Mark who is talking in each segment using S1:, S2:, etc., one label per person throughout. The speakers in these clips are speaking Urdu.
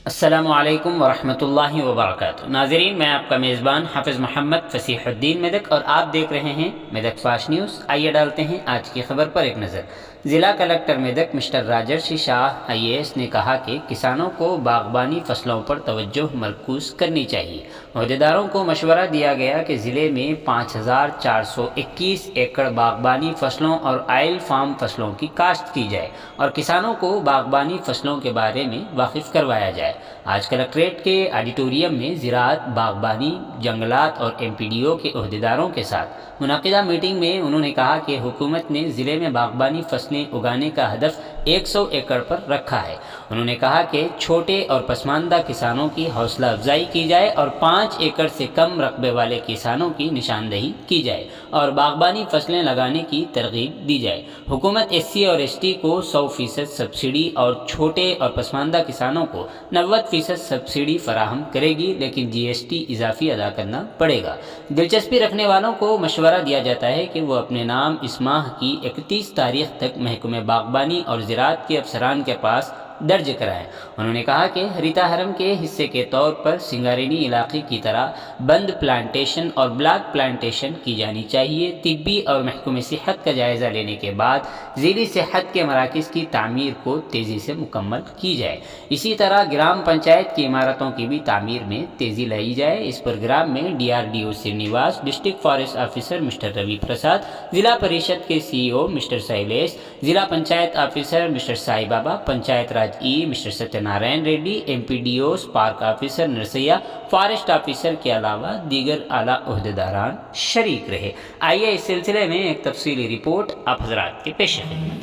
S1: السلام علیکم ورحمۃ اللہ وبرکاتہ۔ ناظرین، میں آپ کا میزبان حافظ محمد فصیح الدین میدک اور آپ دیکھ رہے ہیں میدک فاسٹ نیوز۔ آئیے ڈالتے ہیں آج کی خبر پر ایک نظر۔ ضلع کلکٹر میدک مسٹر راجرشی شاہ IAS نے کہا کہ کسانوں کو باغبانی فصلوں پر توجہ مرکوز کرنی چاہیے۔ عہدیداروں کو مشورہ دیا گیا کہ ضلع میں 5421 ایکڑ باغبانی فصلوں اور آئل فارم فصلوں کی کاشت کی جائے اور کسانوں کو باغبانی فصلوں کے بارے میں واقف کروایا جائے۔ آج کلکٹریٹ کے آڈیٹوریم میں زراعت، باغبانی، جنگلات اور MPDO کے عہدیداروں کے ساتھ منعقدہ میٹنگ میں انہوں نے کہا کہ حکومت نے ضلع میں باغبانی فصلیں اگانے کا ہدف 100 ایکڑ پر رکھا ہے۔ انہوں نے کہا کہ چھوٹے اور پسماندہ کسانوں کی حوصلہ افزائی کی جائے اور 5 ایکڑ سے کم رقبے والے کسانوں کی نشاندہی کی جائے اور باغبانی فصلیں لگانے کی ترغیب دی جائے۔ حکومت SC اور ST کو 100% سبسڈی اور چھوٹے اور پسماندہ کسانوں کو 90% سبسڈی فراہم کرے گی، لیکن GST اضافی ادا کرنا پڑے گا۔ دلچسپی رکھنے والوں کو مشورہ دیا جاتا ہے کہ وہ اپنے نام اس ماہ کی 31 تاریخ تک محکمہ باغبانی اور زراعت کے افسران کے پاس درج کرائیں۔ انہوں نے کہا کہ ہریتا ہرم کے حصے کے طور پر سنگارینی علاقے کی طرح بند پلانٹیشن اور بلاک پلانٹیشن کی جانی چاہیے۔ طبی اور محکمہ صحت کا جائزہ لینے کے بعد ذیلی صحت کے مراکز کی تعمیر کو تیزی سے مکمل کی جائے۔ اسی طرح گرام پنچایت کی عمارتوں کی بھی تعمیر میں تیزی لائی جائے۔ اس پروگرام میں DRDO Srinivas, district forest officer mister Ravi Prasad, ضلع پریشد کے CEO مسٹر سیلیش، ضلع panchayat officer mister Sai Baba, panchayat Raj mister Satya Narayan Reddy, MPDOs، park officer Narsiah, forest officer کے علاوہ دیگر اعلیٰ عہدیداران شریک رہے۔ آئیے اس سلسلے میں ایک تفصیلی رپورٹ آپ حضرات کے پیش خدمت۔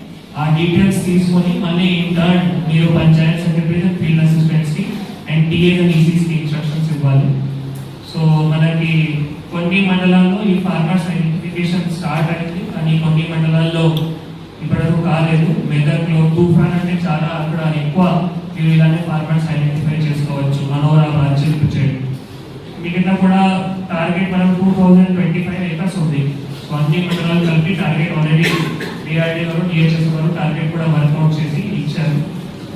S2: డీటెయిల్స్ తీసుకొని మళ్ళీ ఇంటర్న్ మీరు పంచాయత్ సెక్రటరీ ఫీల్డ్ అసిస్టెంట్స్కి అండ్ TA అండ్ ECస్కి ఇన్స్ట్రక్షన్స్ ఇవ్వాలి। సో మనకి కొన్ని మండలాల్లో ఈ ఫార్మర్స్ ఐడెంటిఫికేషన్ స్టార్ట్ అయింది, కానీ కొన్ని మండలాల్లో ఇప్పటివరకు కాలేదు। మెదక్లో తుఫాన్ అంటే చాలా అక్కడ ఎక్కువ మీరు ఇలానే ఫార్మర్స్ ఐడెంటిఫై చేసుకోవచ్చు। మనోరాబాద్, చిలుకుచేడు మిగతా కూడా టార్గెట్ మనం 2025 ఏకర్స్ ఉంది। సో అన్ని మండలాలు కలిపి టార్గెట్ ఆల్రెడీ DRDO DHS వారు టార్గెట్ కూడా వర్కౌట్ చేసి ఇచ్చారు।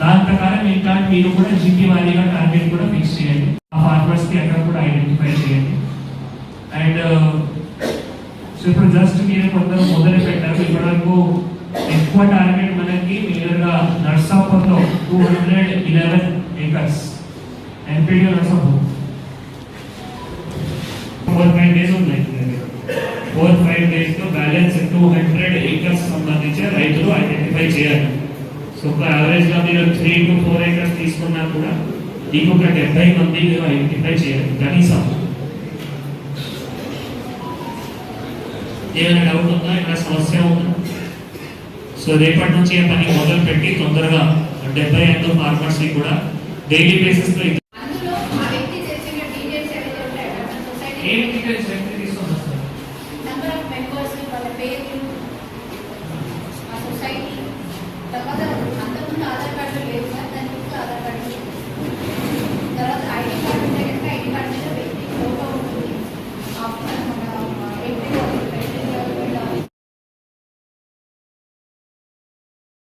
S2: దాని ప్రకారం ఇంకా మీరు కూడా GP వారీగా టార్గెట్ కూడా ఫిక్స్ చేయండి, ఆ ఫార్మర్స్ కి అక్కడ కూడా ఐడెంటిఫై చేయండి। అండ్ సో ఇప్పుడు జస్ట్ మీరు కొందరు మొదలు పెట్టారు, ఇప్పటివరకు ఎక్కువ టార్గెట్ మనకి మేజర్గా నర్సాపూర్లో 211 ఏకర్స్ MPDO నర్సాపూర్ 4-5 డేస్ ఉన్నాయి। 4-5 డేస్ లో బ్యాలెన్స్ 200 ఏకర్స్ సంబంధించి రైతులు ఐడెంటిఫై చేయాలి। సో ఒక యావరేజ్ గా మీరు 3 to 4 ఏకర్స్ తీసుకున్నా కూడా ఇంకొక 70 మంది మీరు ఐడెంటిఫై చేయాలి కనీసం। ఏమైనా డౌట్ ఉందా, ఏమైనా సమస్య ఉందా? సో రేపటి నుంచి పని మొదలు పెట్టి తొందరగా 75 ఫార్మర్స్ ని కూడా డైలీ బేసిస్ లో